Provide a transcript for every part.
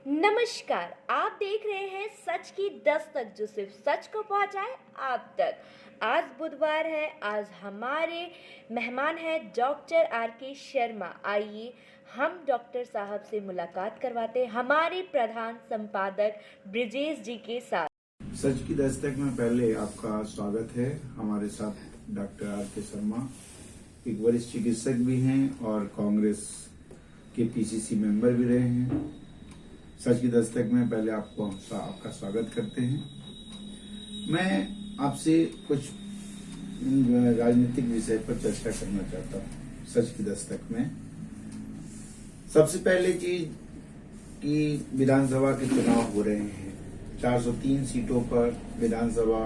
नमस्कार, आप देख रहे हैं सच की दस्तक जो सिर्फ सच को पहुंचाए आप तक। आज बुधवार है। आज हमारे मेहमान हैं डॉक्टर आर.के. शर्मा। आइए हम डॉक्टर साहब से मुलाकात करवाते हैं हमारे प्रधान संपादक ब्रिजेश जी के साथ। सच की दस्तक में पहले आपका स्वागत है। हमारे साथ डॉक्टर आर.के. शर्मा एक वरिष्ठ चिकित्सक भी हैं और कांग्रेस के पीसीसी मेंबर भी रहे हैं। सच की दस्तक में पहले आपका स्वागत करते हैं। मैं आपसे कुछ राजनीतिक विषय पर चर्चा करना चाहता हूँ। सच की दस्तक में सबसे पहले चीज कि विधानसभा के चुनाव हो रहे हैं। 403 सीटों पर विधानसभा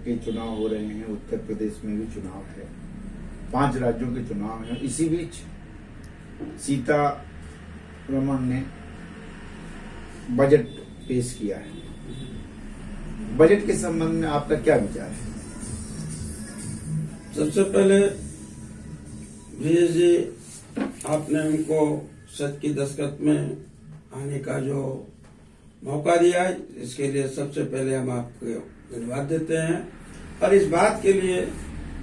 के चुनाव हो रहे हैं। उत्तर प्रदेश में भी चुनाव है, 5 राज्यों के चुनाव हैं। इसी बीच सीतारमण ने बजट पेश किया है। बजट के संबंध में आपका क्या विचार है? सबसे पहले विजय जी, आपने हमको सच की दस्तक में आने का जो मौका दिया है, इसके लिए सबसे पहले हम आपको धन्यवाद देते हैं। और इस बात के लिए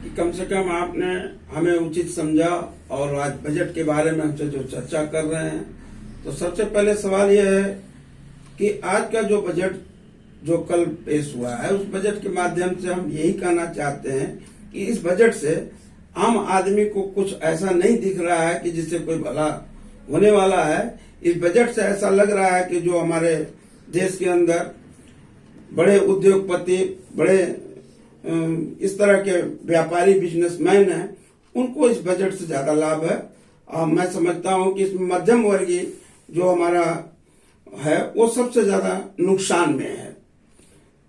कि कम से कम आपने हमें उचित समझा और आज बजट के बारे में हमसे जो चर्चा कर रहे हैं, तो सबसे पहले सवाल यह है कि आज का जो बजट जो कल पेश हुआ है, उस बजट के माध्यम से हम यही कहना चाहते हैं कि इस बजट से आम आदमी को कुछ ऐसा नहीं दिख रहा है कि जिससे कोई भला होने वाला है। इस बजट से ऐसा लग रहा है कि जो हमारे देश के अंदर बड़े उद्योगपति, बड़े इस तरह के व्यापारी, बिजनेसमैन हैं, उनको इस बजट से ज्यादा लाभ है। और मैं समझता हूं कि इसमें मध्यम वर्गीय जो हमारा है वो सबसे ज्यादा नुकसान में है।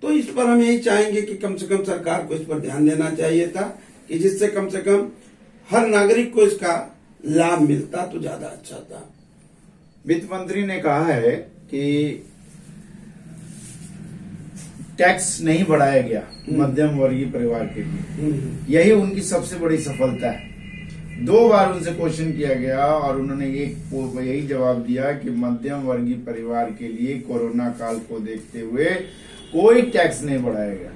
तो इस पर हम यही चाहेंगे कि कम से कम सरकार को इस पर ध्यान देना चाहिए था कि जिससे कम से कम हर नागरिक को इसका लाभ मिलता तो ज्यादा अच्छा था। वित्त मंत्री ने कहा है कि टैक्स नहीं बढ़ाया गया मध्यम वर्गीय परिवार के लिए। यही उनकी सबसे बड़ी सफलता है। 2 बार उनसे क्वेश्चन किया गया और उन्होंने यही जवाब दिया कि मध्यम वर्गीय परिवार के लिए कोरोना काल को देखते हुए कोई टैक्स नहीं बढ़ाया गया।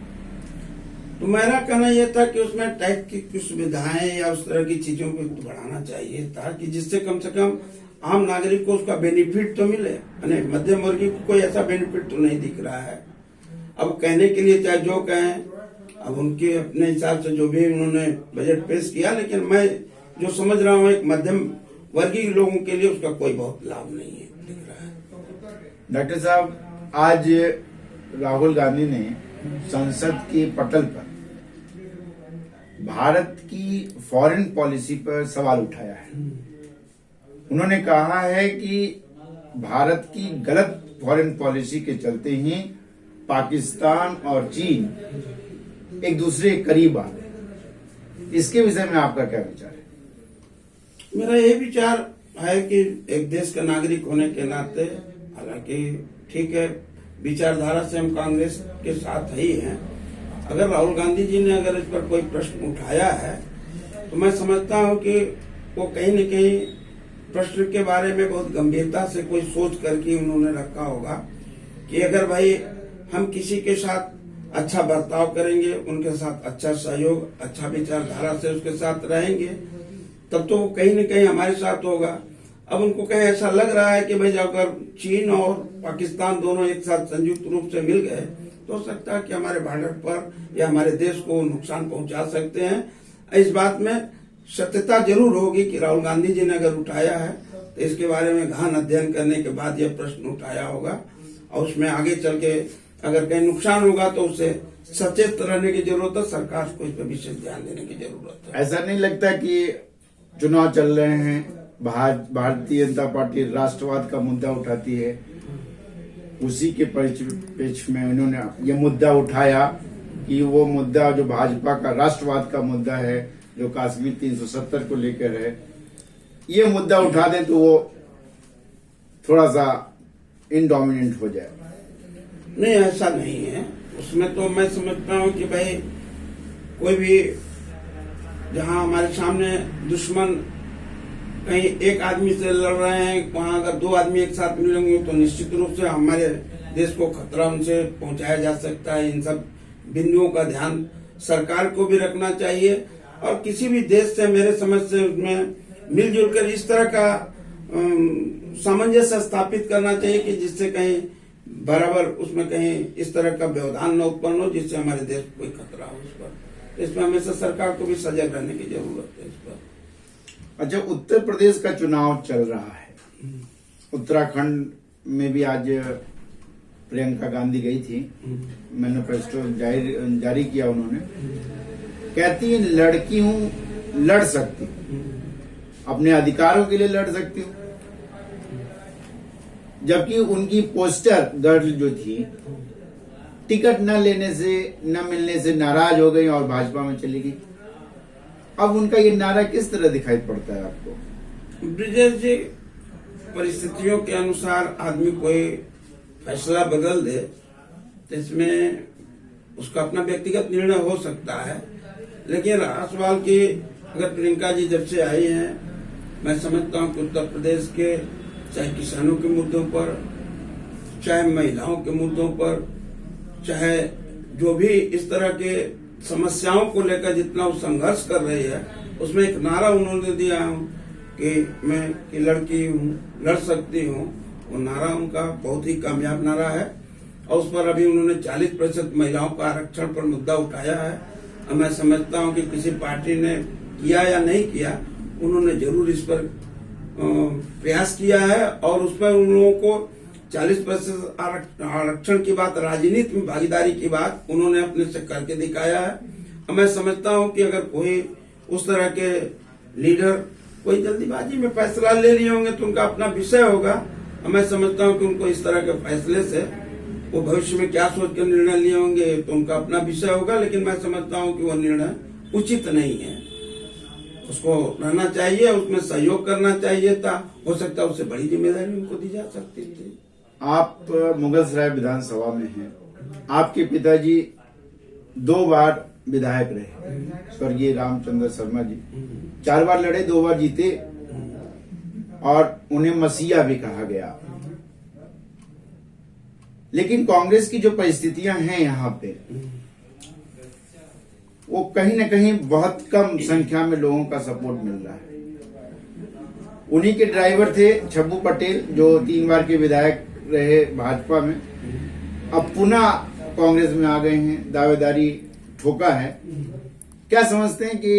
तो मेरा कहना यह था कि उसमें टैक्स की कुछ सुविधाएं या उस तरह की चीजों को बढ़ाना चाहिए था कि जिससे कम से कम आम नागरिक को उसका बेनिफिट तो मिले। मध्यम वर्गीय को कोई ऐसा बेनिफिट तो नहीं दिख रहा है। अब कहने के लिए चाहे जो कहें, अब उनके अपने हिसाब से जो भी उन्होंने बजट पेश किया, लेकिन मैं जो समझ रहा हूँ एक मध्यम वर्गीय लोगों के लिए उसका कोई बहुत लाभ नहीं है दिख रहा है। डॉक्टर साहब, आज राहुल गांधी ने संसद के पटल पर भारत की फॉरेन पॉलिसी पर सवाल उठाया है। उन्होंने कहा है कि भारत की गलत फॉरेन पॉलिसी के चलते ही पाकिस्तान और चीन एक दूसरे के करीब आ गए। इसके विषय में आपका क्या विचार है? मेरा ये विचार है कि एक देश का नागरिक होने के नाते, हालांकि ठीक है विचारधारा से हम कांग्रेस के साथ ही हैं, अगर राहुल गांधी जी ने अगर इस पर कोई प्रश्न उठाया है तो मैं समझता हूं कि वो कहीं न कहीं प्रश्न के बारे में बहुत गंभीरता से कोई सोच करके उन्होंने रखा होगा कि अगर भाई हम किसी के साथ अच्छा बर्ताव करेंगे, उनके साथ अच्छा सहयोग, अच्छा विचारधारा से उसके साथ रहेंगे, तब तो वो कहीं न कहीं हमारे साथ होगा। अब उनको कहीं ऐसा लग रहा है कि भाई अगर चीन और पाकिस्तान दोनों एक साथ संयुक्त रूप से मिल गए तो हो सकता है कि हमारे भारत पर या हमारे देश को नुकसान पहुंचा सकते हैं। इस बात में सत्यता जरूर होगी कि राहुल गांधी जी ने अगर उठाया है तो इसके बारे में गहन अध्ययन करने के बाद यह प्रश्न उठाया होगा और उसमें आगे चल के अगर कहीं नुकसान होगा तो उससे सचेत रहने की जरूरत है। सरकार को इस पर विशेष ध्यान देने की जरूरत है। ऐसा नहीं लगता कि चुनाव चल रहे हैं, भारतीय जनता पार्टी राष्ट्रवाद का मुद्दा उठाती है, उसी के परिप्रेक्ष्य में उन्होंने ये मुद्दा उठाया कि वो मुद्दा जो भाजपा का राष्ट्रवाद का मुद्दा है, जो कश्मीर 370 को लेकर है, ये मुद्दा उठा दें तो वो थोड़ा सा इनडोमिनेंट हो जाए। नहीं, ऐसा नहीं है। उसमें तो मैं समझता हूँ कि भाई कोई भी जहां हमारे सामने दुश्मन कहीं एक आदमी से लड़ रहे हैं, वहाँ अगर दो आदमी एक साथ मिलेंगे तो निश्चित रूप से हमारे देश को खतरा उनसे पहुंचाया जा सकता है। इन सब बिंदुओं का ध्यान सरकार को भी रखना चाहिए और किसी भी देश से मेरे समझ से उसमें मिलजुल कर इस तरह का सामंजस्य स्थापित करना चाहिए कि जिससे कहीं बराबर उसमें कहीं इस तरह का व्यवधान न उत्पन्न हो जिससे हमारे देश को कोई खतरा हो। इस पर इसमें हमेशा सरकार को भी सजग रहने की जरूरत है। इस पर अच्छा, उत्तर प्रदेश का चुनाव चल रहा है, उत्तराखंड में भी आज प्रियंका गांधी गई थी, मैनिफेस्टो जारी किया उन्होंने। कहती है लड़की हूं, लड़ सकती हूं, अपने अधिकारों के लिए लड़ सकती हूं। जबकि उनकी पोस्टर गर्ल जो थी टिकट न लेने से, न मिलने से नाराज हो गई और भाजपा में चली गई। अब उनका ये नारा किस तरह दिखाई पड़ता है आपको? ब्रिजेश जी, परिस्थितियों के अनुसार आदमी कोई फैसला बदल दे तो इसमें उसका अपना व्यक्तिगत निर्णय हो सकता है, लेकिन रहा सवाल कि अगर प्रियंका जी जब से आई हैं, मैं समझता हूं कि उत्तर प्रदेश के चाहे किसानों के मुद्दों पर, चाहे महिलाओं के मुद्दों पर, चाहे जो भी इस तरह के समस्याओं को लेकर जितना वो संघर्ष कर रही है, उसमें एक नारा उन्होंने दिया कि मैं कि लड़की हूँ, लड़ सकती हूँ। वो नारा उनका बहुत ही कामयाब नारा है और उस पर अभी उन्होंने 40% महिलाओं का आरक्षण पर मुद्दा उठाया है। और मैं समझता हूँ कि किसी पार्टी ने किया या नहीं किया, उन्होंने जरूर इस पर प्रयास किया है और उस पर उन लोगों को 40% आरक्षण की बात, राजनीति में भागीदारी की बात उन्होंने अपने से करके दिखाया है। और मैं समझता हूँ कि अगर कोई उस तरह के लीडर कोई जल्दीबाजी में फैसला ले लिए होंगे तो उनका अपना विषय होगा। और मैं समझता हूँ कि उनको इस तरह के फैसले से वो भविष्य में क्या सोच कर निर्णय लिए होंगे तो उनका अपना विषय होगा, लेकिन मैं समझता हूँ कि वो निर्णय उचित नहीं है। उसको रहना चाहिए, उसमें सहयोग करना चाहिए था। हो सकता है उससे बड़ी जिम्मेदारी उनको दी जा सकती थी। आप मुगलसराय विधानसभा में हैं, आपके पिताजी 2 बार विधायक रहे, स्वर्गीय रामचंद्र शर्मा जी 4 बार लड़े, 2 बार जीते और उन्हें मसीहा भी कहा गया। लेकिन कांग्रेस की जो परिस्थितियां हैं यहाँ पे, वो कहीं न कहीं बहुत कम संख्या में लोगों का सपोर्ट मिल रहा है। उन्हीं के ड्राइवर थे छब्बू पटेल, जो 3 बार के विधायक रहे भाजपा में, अब पुनः कांग्रेस में आ गए हैं, दावेदारी ठोका है। क्या समझते हैं कि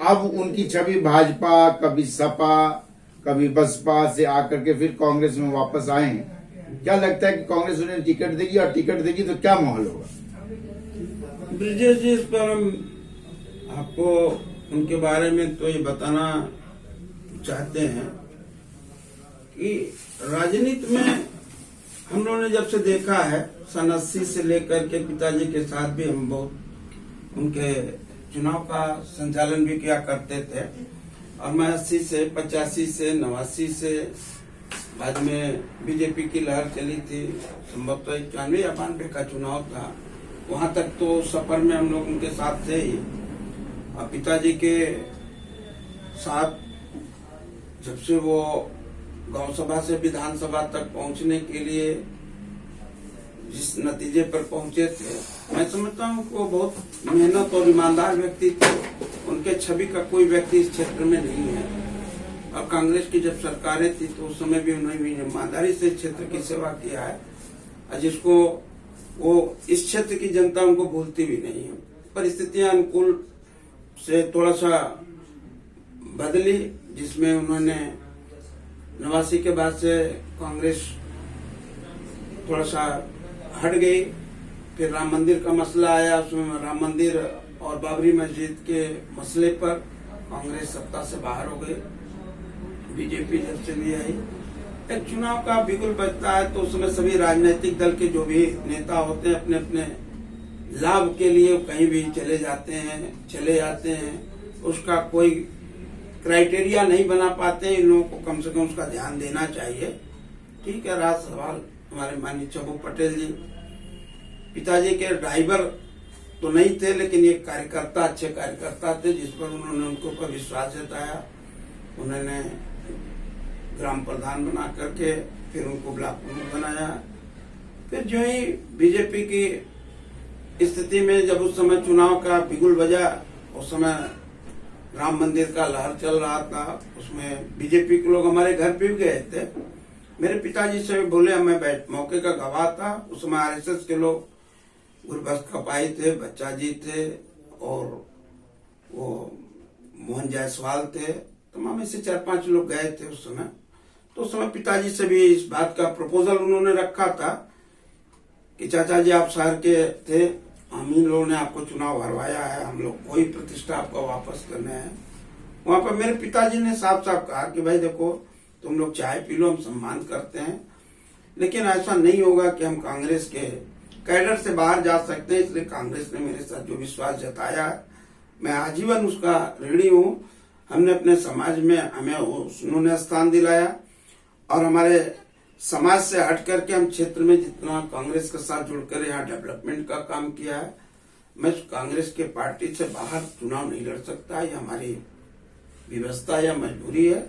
अब उनकी छवि भाजपा, कभी सपा, कभी बसपा से आकर के फिर कांग्रेस में वापस आए हैं? क्या लगता है कि कांग्रेस उन्हें टिकट देगी, और टिकट देगी तो क्या माहौल होगा? ब्रिजेश जी, इस पर हम आपको उनके बारे में तो ये बताना चाहते हैं कि राजनीति में हम लोगों ने जब से देखा है, सन 80 से लेकर के पिताजी के साथ भी हम बहुत उनके चुनाव का संचालन भी किया करते थे। और मैं 80 से 85 से 89 से बाद में बीजेपी की लहर चली थी, संभवतः 91 या 92 का चुनाव था, वहां तक तो सफर में हम लोग उनके साथ थे ही। और पिताजी के साथ जब से वो गांव सभा से विधानसभा तक पहुंचने के लिए जिस नतीजे पर पहुंचे थे, मैं समझता हूँ कि वो बहुत मेहनत और ईमानदार व्यक्ति थे। उनके छवि का कोई व्यक्ति इस क्षेत्र में नहीं है। और कांग्रेस की जब सरकारें थी तो उस समय भी उन्होंने ईमानदारी से क्षेत्र की सेवा किया है, और जिसको वो इस क्षेत्र की जनता उनको भूलती भी नहीं है। परिस्थितियां अनुकूल से थोड़ा सा बदली, जिसमें उन्होंने 89 के बाद से कांग्रेस थोड़ा सा हट गई। फिर राम मंदिर का मसला आया, उसमें राम मंदिर और बाबरी मस्जिद के मसले पर कांग्रेस सत्ता से बाहर हो गई। बीजेपी जब चली आई, एक चुनाव का बिगुल बजता है तो उसमें सभी राजनीतिक दल के जो भी नेता होते हैं अपने अपने लाभ के लिए कहीं भी चले जाते हैं। उसका कोई क्राइटेरिया नहीं बना पाते हैं। इन लोगों को कम से कम उसका ध्यान देना चाहिए। ठीक है, रहा सवाल हमारे माननीय छब्बू पटेल जी, पिताजी के ड्राइवर तो नहीं थे, लेकिन ये कार्यकर्ता, अच्छे कार्यकर्ता थे, जिस पर उन्होंने उनको ऊपर विश्वास जताया। उन्होंने ग्राम प्रधान बना करके फिर उनको ब्लॉक प्रमुख बनाया। फिर जो ही बीजेपी की स्थिति में जब उस समय चुनाव का बिगुल बजा, उस समय राम मंदिर का लहर चल रहा था, उसमें बीजेपी के लोग हमारे घर पे भी गए थे। मेरे पिताजी से भी बोले, मैं मौके का गवाह था। उस समय आरएसएस के लोग गुरबख्श खपाई थे, बच्चा जी थे और वो मोहन जायसवाल थे, तमाम ऐसे 4-5 लोग गए थे उस समय। तो उस समय पिताजी से भी इस बात का प्रपोजल उन्होंने रखा था कि चाचा जी आप शहर के थे, हम इन लोगों ने आपको चुनाव हरवाया है, हम लोग कोई प्रतिष्ठा आपको वापस करने हैं। वहां पर मेरे पिताजी ने साफ साफ कहा कि भाई देखो, तुम लोग चाय पी लो, हम सम्मान करते हैं, लेकिन ऐसा नहीं होगा कि हम कांग्रेस के कैडर से बाहर जा सकते हैं। इसलिए कांग्रेस ने मेरे साथ जो विश्वास जताया, मैं आजीवन उसका ऋणी हूँ। हमने अपने समाज में हमें उन्होंने स्थान दिलाया और हमारे समाज से हट करके हम क्षेत्र में जितना कांग्रेस के साथ जुड़कर यहाँ डेवलपमेंट का काम किया है, मैं कांग्रेस के पार्टी से बाहर चुनाव नहीं लड़ सकता। ये हमारी व्यवस्था या मजबूरी है।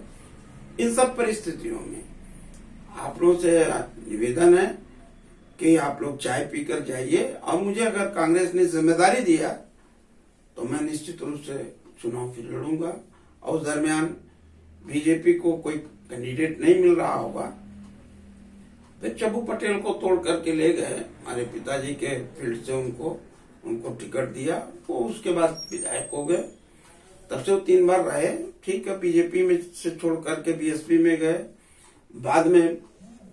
इन सब परिस्थितियों में आप लोगों से निवेदन है कि आप लोग चाय पीकर जाइए और मुझे अगर कांग्रेस ने जिम्मेदारी दिया तो मैं निश्चित रूप से चुनाव फिर लड़ूंगा। और उस दरमियान बीजेपी को कोई कैंडिडेट नहीं मिल रहा होगा, फिर चब्बू पटेल को तोड़ करके ले गए हमारे पिताजी के फील्ड से, उनको टिकट दिया, वो उसके बाद विधायक हो गए। तब से वो 3 बार रहे। ठीक है, बीजेपी में से छोड़ करके बीएसपी में गए। बाद में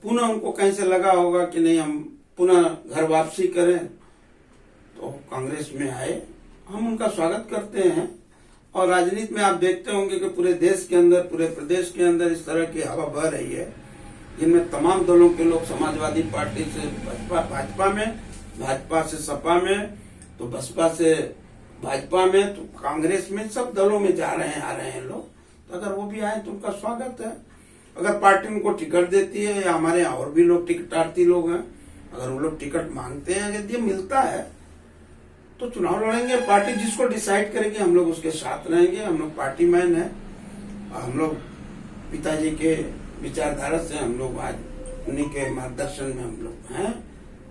पुनः उनको कहीं से लगा होगा कि नहीं हम पुनः घर वापसी करें, तो कांग्रेस में आए। हम उनका स्वागत करते हैं। और राजनीति में आप देखते होंगे कि पूरे देश के अंदर, पूरे प्रदेश के अंदर इस तरह की हवा बह रही है, जिनमें तमाम दलों के लोग, समाजवादी पार्टी से भाजपा में, भाजपा से सपा में, तो बसपा से भाजपा में, तो कांग्रेस में, सब दलों में जा रहे हैं, आ रहे हैं लोग। तो अगर वो भी आए तो उनका स्वागत है। अगर पार्टी उनको टिकट देती है, या हमारे यहाँ और भी लोग टिकटार्थी लोग हैं, अगर वो लोग टिकट मांगते हैं, यदि मिलता है तो चुनाव लड़ेंगे। पार्टी जिसको डिसाइड करेगी हम लोग उसके साथ रहेंगे। हम लोग पार्टी मैन है, हम लोग पिताजी के विचारधारा से हम लोग आज उन्हीं के मार्गदर्शन में हम लोग हैं।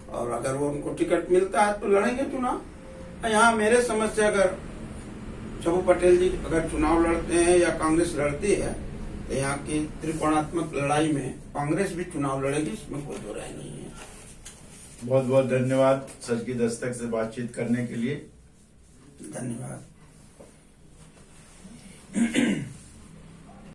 और अगर वो उनको टिकट मिलता है तो लड़ेंगे चुनाव। यहाँ मेरे समझ से अगर चब्बू पटेल जी अगर चुनाव लड़ते हैं या कांग्रेस लड़ती है, तो यहाँ की त्रिकोणात्मक लड़ाई में कांग्रेस भी चुनाव लड़ेगी, इसमें कोई दो राय नहीं है। बहुत बहुत धन्यवाद सच की दस्तक से बातचीत करने के लिए। धन्यवाद।